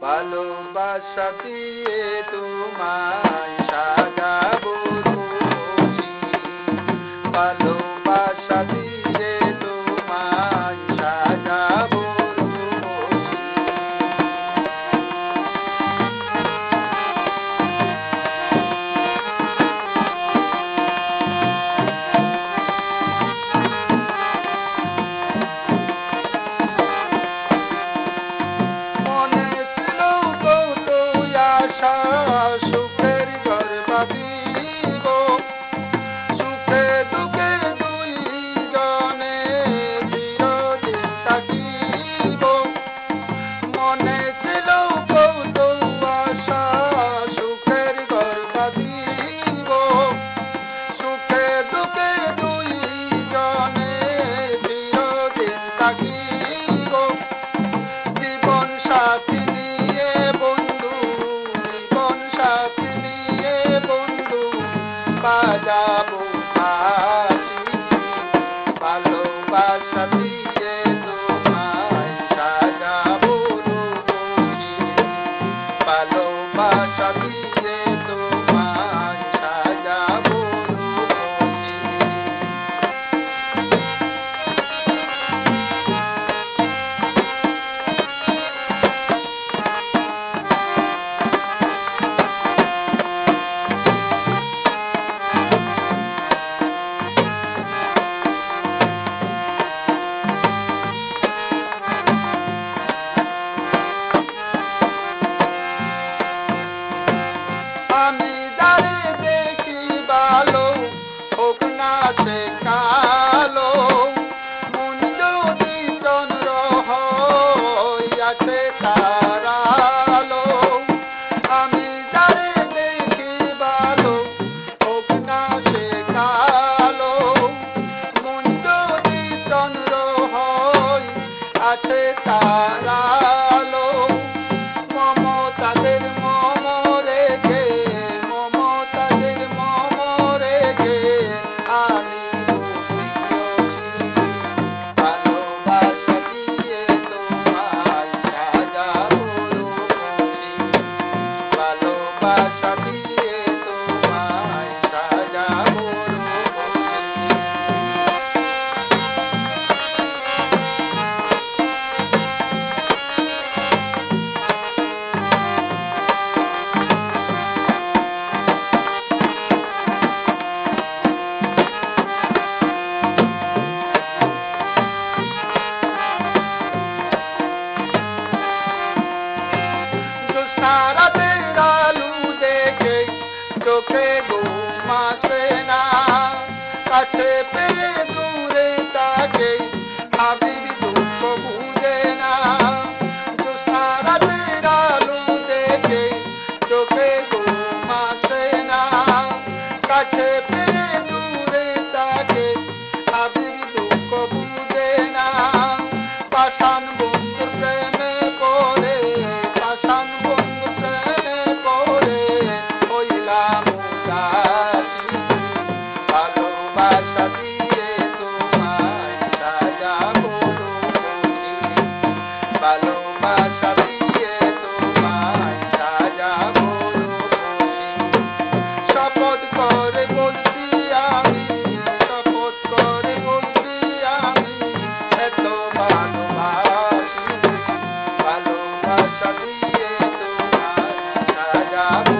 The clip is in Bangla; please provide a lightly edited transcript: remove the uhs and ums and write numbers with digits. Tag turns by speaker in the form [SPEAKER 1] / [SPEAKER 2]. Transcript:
[SPEAKER 1] ভালোবাসা দিয়ে তোমায় সাজাবো রোজি, ভালোবাসা দিয়ে তোমায় সাজাবো রোজি। মনে ছিল কত আশা, সুখের ঘর বাঁধিব, সুখে দুঃখে দুইজনে চিরদিন থাকিব। মনে ছিল কত আশা, সুখের ঘর বাঁধিব, সুখে দুঃখে দুইজনে চিরদিন থাকিব। জীবন সাথী নিয়ে বন্ধু, জীবন সাথী নিয়ে বন্ধু বাজাবো বাঁশি, ভালোবাসা দিয়ে তোমায় সাজাবো রোজি, ভালোবাসা দিয়ে তোমায় সাজাবো রোজি। আমি যারে দেখি ভালো, হোক না সে কালো, মন যদি চন্দ্র হইয়াছে তার আলো। আমি যারে দেখি ভালো, হোক না সে কালো, মন যদি চন্দ্র হইয়াছে তার আলো। মমতাদের মমরেগে, মমতাদের মমরেগে আনিব প্রিয়সী, ভালোবাসা দিয়ে তোমায় সাজাবো রোজি, ভালোবাসা দিয়ে তোমায় সাজাবো রোজি। জ্যোৎস্নারাতের আলো দেখে চোখে ঘুম আসে না, কাছে পেয়ে দূরে তাকে হাবিবি দুঃখ বুঝে না। জ্যোৎস্নারাতের আলো দেখে চোখে ঘুম আসে না, কাছে পেয়ে দূরে তাকে হাবিবি দুঃখ বুঝে না। পাষাণ বন্ধুর প্রেমে পড়ে, পাষাণ বন্ধুর প্রেমে পড়ে হইলাম উদাসী, ভালোবাসা দিয়ে তোমায় সাজাবো রোজি, ভালোবাসা দিয়ে তোমায় সাজাবো রোজি। শপথ করে বলছি আমি, শপথ করে বলছি আমি, এত ভালোবাসি, ভালোবাসা দিয়ে তোমায় সাজাবো